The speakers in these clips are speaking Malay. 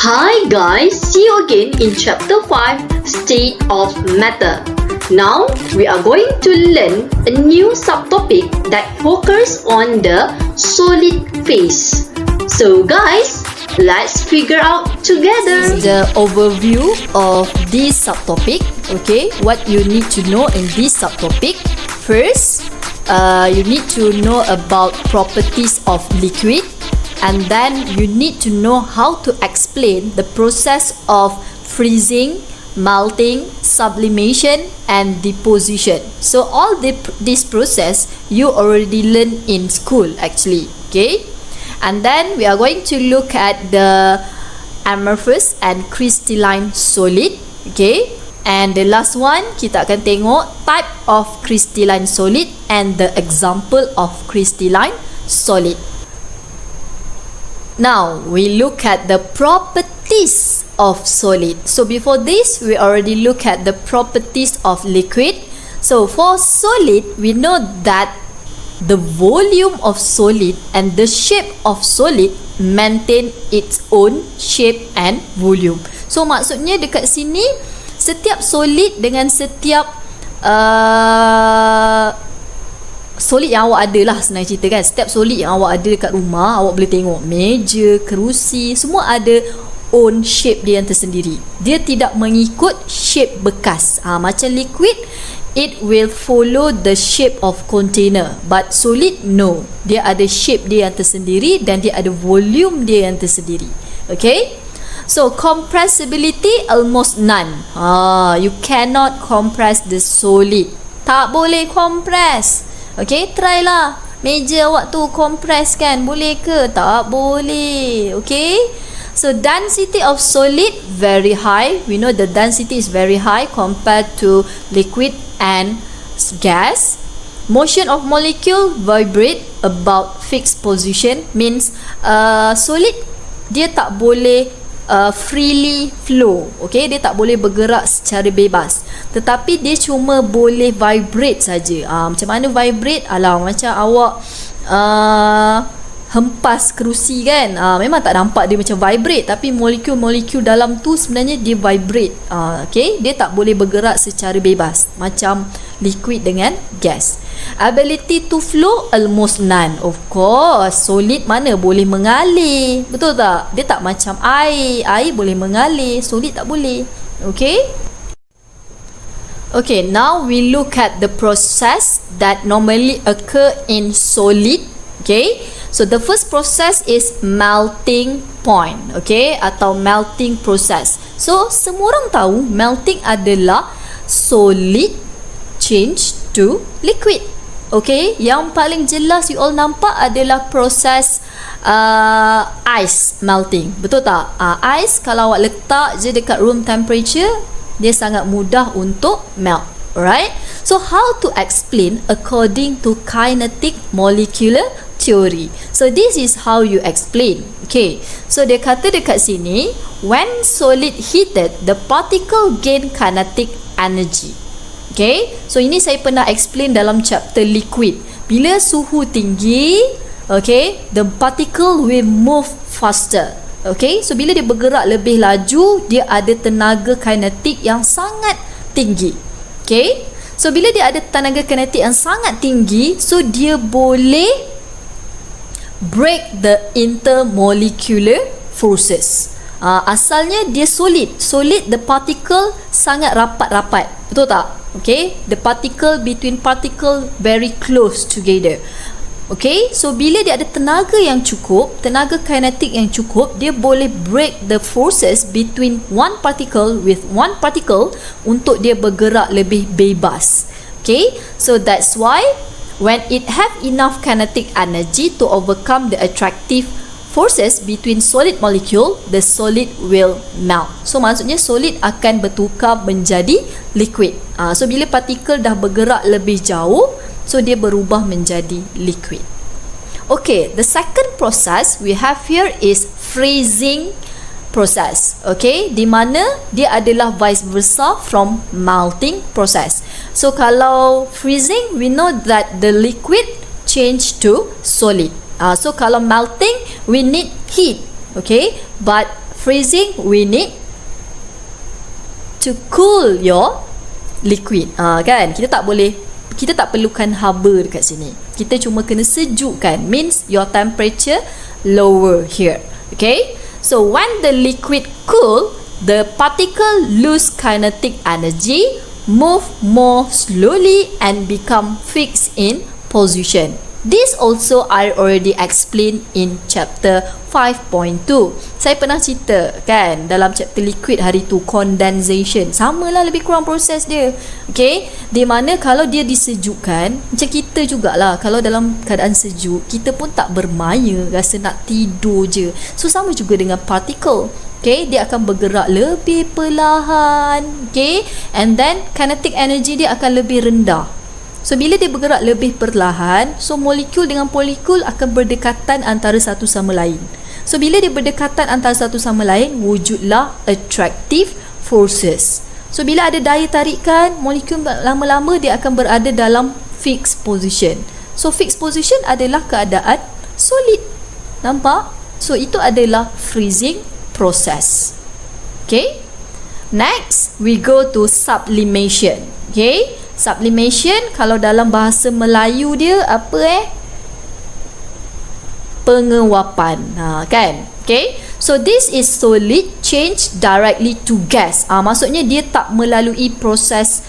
Hi guys, see you again in chapter 5, State of Matter. Now, we are going to learn a new subtopic that focuses on the solid phase. So guys, let's figure out together. This is the overview of this subtopic. Okay, what you need to know in this subtopic. First, you need to know about properties of liquid. And then you need to know how to explain the process of freezing, melting, sublimation and deposition. So all this process you already learned in school actually. Okay, and then we are going to look at the amorphous and crystalline solid. Okay, and the last one kita akan tengok type of crystalline solid and the example of crystalline solid. Now, we look at the properties of solid. So, before this, we already look at the properties of liquid. So, for solid, we know that the volume of solid and the shape of solid maintain its own shape and volume. So, maksudnya dekat sini, setiap solid dengan setiap solid yang awak ada lah senang cerita kan. Setiap solid yang awak ada dekat rumah, awak boleh tengok meja, kerusi, semua ada own shape dia yang tersendiri. Dia tidak mengikut shape bekas. Macam liquid, it will follow the shape of container. But solid, no. Dia ada shape dia yang tersendiri dan dia ada volume dia yang tersendiri. Okay? So, compressibility almost none. You cannot compress the solid. Tak boleh compress. Okay, try lah. Meja awak tu compress kan? Boleh ke? Tak boleh. Okay. So, density of solid very high. We know the density is very high compared to liquid and gas. Motion of molecule vibrate about fixed position. Means solid dia tak boleh freely flow. Okay, dia tak boleh bergerak secara bebas, tetapi dia cuma boleh vibrate saja. Macam mana vibrate? Macam awak hempas kerusi kan, memang tak nampak dia macam vibrate, tapi molekul-molekul dalam tu sebenarnya dia vibrate. Okay, dia tak boleh bergerak secara bebas macam liquid dengan gas. Ability to flow almost none. Of course, solid mana boleh mengalir, betul tak? Dia tak macam air. Air boleh mengalir, solid tak boleh. Okay. Okay, now we look at the process that normally occur in solid. Okay, so the first process is melting point. Okay, atau melting process. So, semua orang tahu melting adalah solid change to liquid. Okay, yang paling jelas you all nampak adalah proses ice melting. Betul tak? Ice kalau awak letak je dekat room temperature, dia sangat mudah untuk melt. Alright? So, how to explain according to kinetic molecular theory? So, this is how you explain. Okay, so dia kata dekat sini, when solid heated, the particle gain kinetic energy. Okay, so ini saya pernah explain dalam chapter liquid. Bila suhu tinggi, okay, the particle will move faster. Okay, so bila dia bergerak lebih laju, dia ada tenaga kinetik yang sangat tinggi. Okay, so bila dia ada tenaga kinetik yang sangat tinggi, so dia boleh break the intermolecular forces. Asalnya dia solid. Solid, the particle sangat rapat-rapat. Betul tak? Okay, the particle between particle very close together. Okay, so bila dia ada tenaga yang cukup, tenaga kinetik yang cukup, dia boleh break the forces between one particle with one particle untuk dia bergerak lebih bebas. Okay, so that's why when it have enough kinetic energy to overcome the attractive forces between solid molecule, the solid will melt. So, maksudnya solid akan bertukar menjadi liquid. So, bila partikel dah bergerak lebih jauh, so dia berubah menjadi liquid. Okay, the second process we have here is freezing process. Okay, di mana dia adalah vice versa from melting process. So, kalau freezing, we know that the liquid change to solid. So, kalau melting, we need heat. Okay, but freezing, we need to cool your liquid. Kan? Kita tak perlukan haba dekat sini. Kita cuma kena sejukkan. Means your temperature lower here. Okay? So when the liquid cool, the particle lose kinetic energy, move more slowly and become fixed in position. This also I already explained in chapter 5.2. Saya pernah cerita kan dalam chapter liquid hari tu, condensation. Samalah lebih kurang proses dia. Okay, di mana kalau dia disejukkan, macam kita jugalah, kalau dalam keadaan sejuk, kita pun tak bermaya, rasa nak tidur je. So sama juga dengan particle. Okay, dia akan bergerak lebih perlahan. Okay, and then kinetic energy dia akan lebih rendah. So bila dia bergerak lebih perlahan, so molekul dengan molekul akan berdekatan antara satu sama lain. So bila dia berdekatan antara satu sama lain, wujudlah attractive forces. So bila ada daya tarikan, molekul lama-lama dia akan berada dalam fixed position. So fixed position adalah keadaan solid. Nampak? So itu adalah freezing process. Okay? Next, we go to sublimation. Okay? Sublimation, kalau dalam bahasa Melayu dia apa penguapan. Kan? Okay? So this is solid change directly to gas. Maksudnya dia tak melalui proses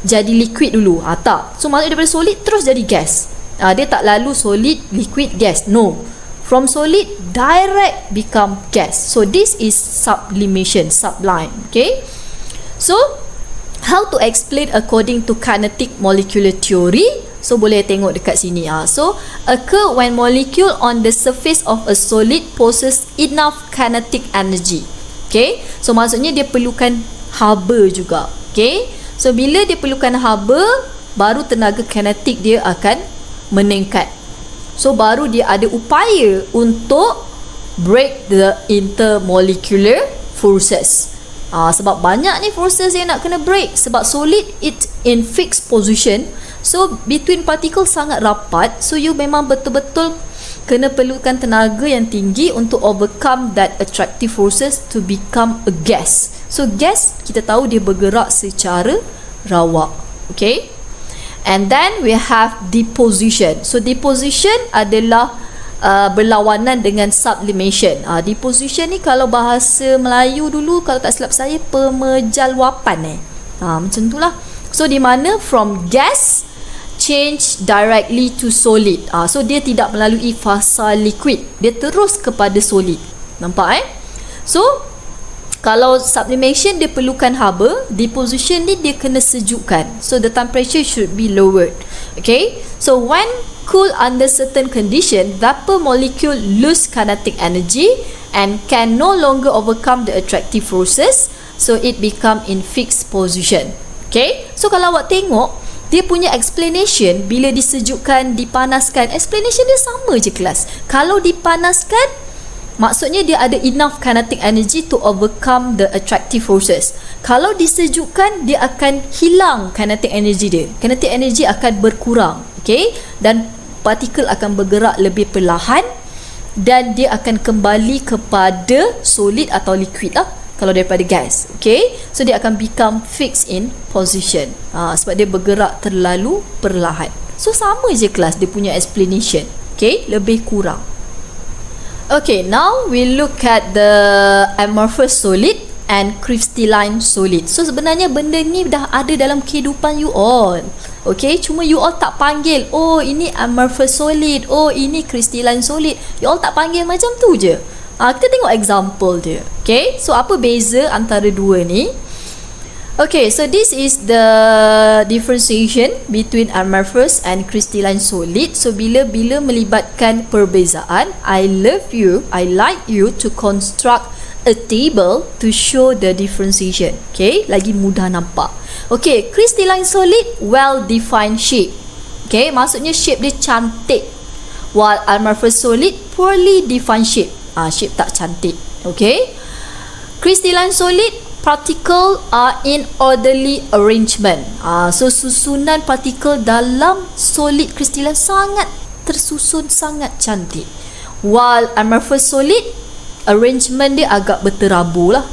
jadi liquid dulu. Tak. So maksudnya daripada solid terus jadi gas. Dia tak lalu solid, liquid, gas. No. From solid direct become gas. So this is sublimation, sublime. Okay? So how to explain according to kinetic molecular theory? So boleh tengok dekat sini. So occur when molecule on the surface of a solid possess enough kinetic energy. Okay, so maksudnya dia perlukan haba juga. Okay, so bila dia perlukan haba, baru tenaga kinetik dia akan meningkat. So baru dia ada upaya untuk break the intermolecular forces. Sebab banyak ni forces yang nak kena break. Sebab solid it in fixed position, so between particle sangat rapat. So you memang betul-betul kena perlukan tenaga yang tinggi untuk overcome that attractive forces to become a gas. So gas kita tahu dia bergerak secara rawak. Okay, and then we have deposition. So deposition adalah berlawanan dengan sublimation. Deposition ni kalau bahasa Melayu dulu, kalau tak silap saya, pemejalwapan macam tu lah. So di mana from gas change directly to solid. So dia tidak melalui fasa liquid, dia terus kepada solid. Nampak So kalau sublimation dia perlukan haba, deposition ni dia kena sejukkan. So the temperature should be lowered. Okay, so when cool under certain condition, vapor molecule lose kinetic energy and can no longer overcome the attractive forces, so it become in fixed position. Okay, so kalau awak tengok dia punya explanation bila disejukkan, dipanaskan, explanation dia sama je kelas. Kalau dipanaskan, maksudnya dia ada enough kinetic energy to overcome the attractive forces. Kalau disejukkan, dia akan hilang kinetic energy dia. Kinetic energy akan berkurang. Okay, dan partikel akan bergerak lebih perlahan dan dia akan kembali kepada solid atau liquid lah kalau daripada gas. Okay, so dia akan become fixed in position sebab dia bergerak terlalu perlahan. So sama je kelas dia punya explanation. Okay, lebih kurang. Okay, now we look at the amorphous solid and crystalline solid. So sebenarnya benda ni dah ada dalam kehidupan you all. Okay, cuma you all tak panggil, oh ini amorphous solid, oh ini crystalline solid. You all tak panggil macam tu je. Kita tengok example dia. Okay, so apa beza antara dua ni? Okay, so this is the differentiation between amorphous and crystalline solid. So bila melibatkan perbezaan, I like you to construct a table to show the differentiation. Okay, lagi mudah nampak. Okay, crystalline solid well-defined shape. Okay, maksudnya shape dia cantik. While amorphous solid poorly defined shape. Shape tak cantik. Okay, crystalline solid particle are in orderly arrangement. So susunan partikel dalam solid crystalline sangat tersusun, sangat cantik. While amorphous solid arrangement dia agak berterabur lah.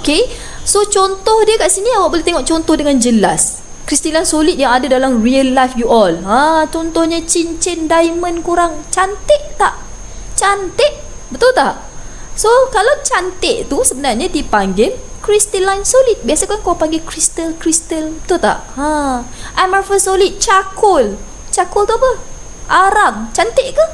Okay. So contoh dia kat sini awak boleh tengok contoh dengan jelas. Crystalline solid yang ada dalam real life you all. Contohnya cincin diamond korang. Cantik tak? Cantik. Betul tak? So kalau cantik tu sebenarnya dipanggil crystalline solid. Biasa kan kau panggil crystal. Betul tak? Amorphous solid, charcoal. Charcoal tu apa? Arang. Cantik ke?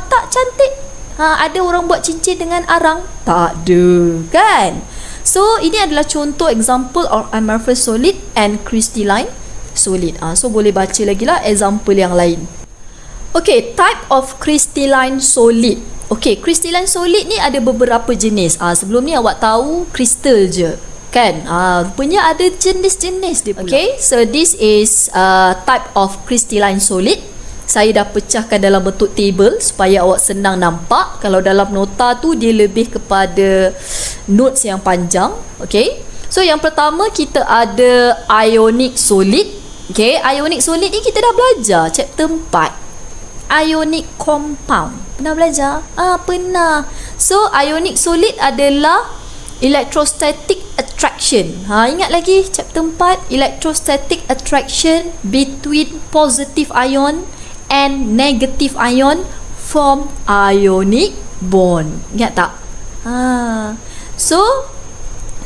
Tak cantik. Ada orang buat cincin dengan arang? Tak ada, kan? So ini adalah contoh example of amorphous solid and crystalline solid. So boleh baca lagi lah example yang lain. Okay, type of crystalline solid. Okay, crystalline solid ni ada beberapa jenis. Sebelum ni awak tahu crystal je, kan? Rupanya ada jenis-jenis dia pula. Okay, so this is type of crystalline solid. Saya dah pecahkan dalam bentuk table supaya awak senang nampak. Kalau dalam nota tu dia lebih kepada notes yang panjang. Okay, so yang pertama kita ada ionic solid. Okay, ionic solid ni kita dah belajar chapter 4. Ionic compound. Pernah belajar? Pernah. So ionic solid adalah electrostatic attraction. Ingat lagi chapter 4, electrostatic attraction between positive ion and negative ion form ionic bond. Ingat tak? So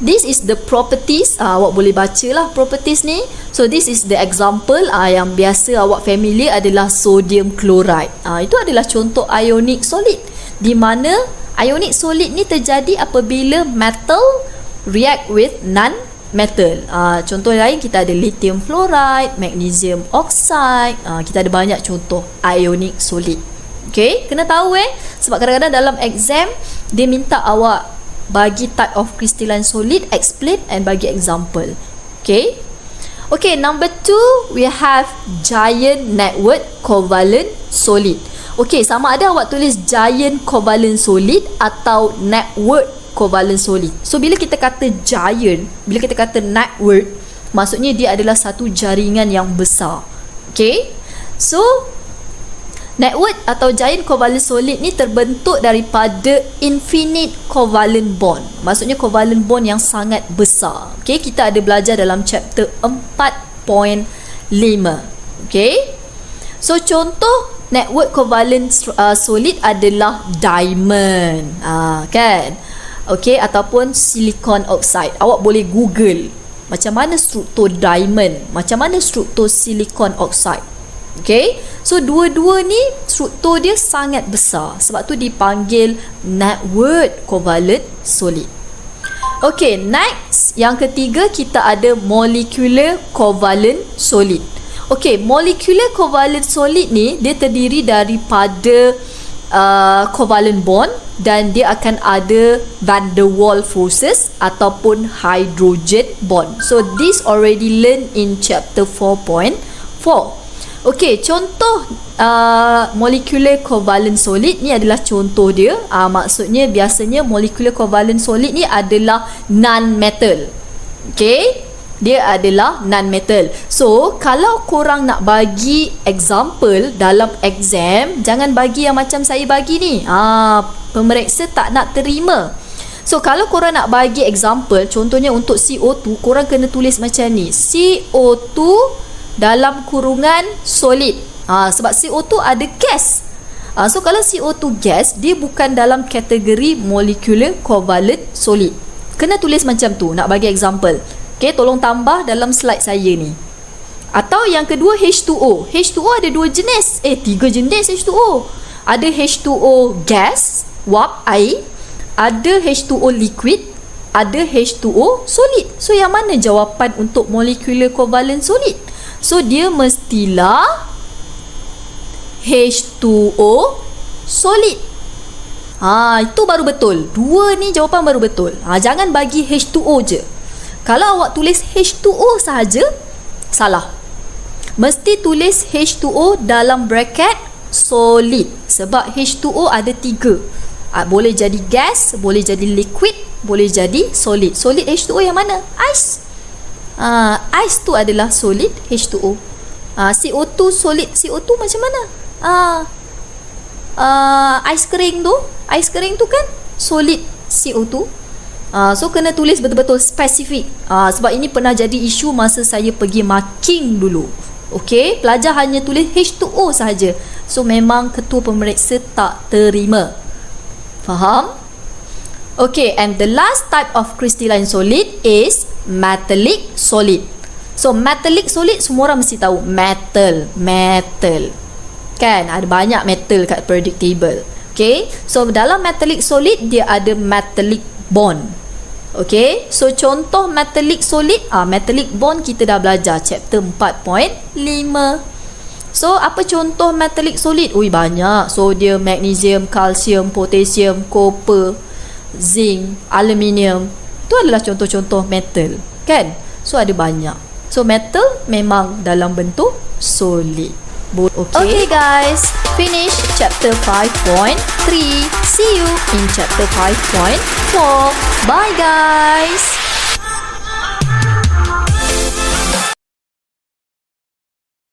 this is the properties. Awak boleh baca lah properties ni. So this is the example yang biasa awak familiar adalah sodium chloride. Itu adalah contoh ionic solid, di mana ionic solid ni terjadi apabila metal react with non-metal. Contoh lain kita ada lithium fluoride, magnesium oxide. Kita ada banyak contoh ionic solid. Okay, kena tahu sebab kadang-kadang dalam exam dia minta awak bagi type of crystalline solid, explain and bagi example. Okay. Okay, number 2 we have giant network covalent solid. Okay, sama ada awak tulis giant covalent solid atau network covalent solid. So bila kita kata giant, bila kita kata network, maksudnya dia adalah satu jaringan yang besar. Okay, so network atau giant covalent solid ni terbentuk daripada infinite covalent bond. Maksudnya covalent bond yang sangat besar. Okay, kita ada belajar dalam chapter 4.5. Okay, so contoh network covalent solid adalah diamond, kan? Okay, ataupun silicon oxide. Awak boleh google macam mana struktur diamond, macam mana struktur silicon oxide. Okay, so dua-dua ni struktur dia sangat besar, sebab tu dipanggil network covalent solid. Okay, next yang ketiga kita ada molecular covalent solid. Okay, molecular covalent solid ni dia terdiri daripada covalent bond dan dia akan ada van der Waals forces ataupun hydrogen bond. So this already learned in chapter 4.4. Okay, contoh molecular covalent solid ni adalah contoh dia. Maksudnya biasanya molecular covalent solid ni adalah non-metal. Okay, dia adalah non-metal. So kalau korang nak bagi example dalam exam, jangan bagi yang macam saya bagi ni. Pemeriksa tak nak terima. So kalau korang nak bagi example, contohnya untuk CO2, korang kena tulis macam ni, CO2 dalam kurungan solid. Sebab CO2 ada gas. So kalau CO2 gas, dia bukan dalam kategori molecular covalent solid. Kena tulis macam tu nak bagi example. Okay, tolong tambah dalam slide saya ni. Atau yang kedua H2O. H2O ada 2 jenis. 3 jenis H2O. Ada H2O gas, wap air. Ada H2O liquid. Ada H2O solid. So yang mana jawapan untuk molecular covalent solid? So dia mestilah H2O solid. Itu baru betul. 2 ni jawapan baru betul. Jangan bagi H2O je. Kalau awak tulis H2O sahaja, salah. Mesti tulis H2O dalam bracket solid. Sebab H2O ada 3. Boleh jadi gas, boleh jadi liquid, boleh jadi solid. Solid H2O yang mana? Ice. Ice tu adalah solid H2O. CO2 solid CO2 macam mana? ais kering tu kan solid CO2. So kena tulis betul-betul spesifik. Sebab ini pernah jadi isu masa saya pergi marking dulu. Okey, pelajar hanya tulis H2O sahaja. So memang ketua pemeriksa tak terima. Faham? Okay, and the last type of crystalline solid is metallic solid. So metallic solid semua orang mesti tahu, metal. Kan ada banyak metal kat periodic table. Okay, so dalam metallic solid dia ada metallic bond. Okay, so contoh metallic solid, metallic bond kita dah belajar chapter 4.5. So apa contoh metallic solid? Ui banyak. Sodium, magnesium, kalsium, potasium, copper, zinc, aluminium. Itu adalah contoh-contoh metal, kan? So ada banyak. So metal memang dalam bentuk solid. Okay guys, finish chapter 5.3. See you in chapter 5.4. Bye guys.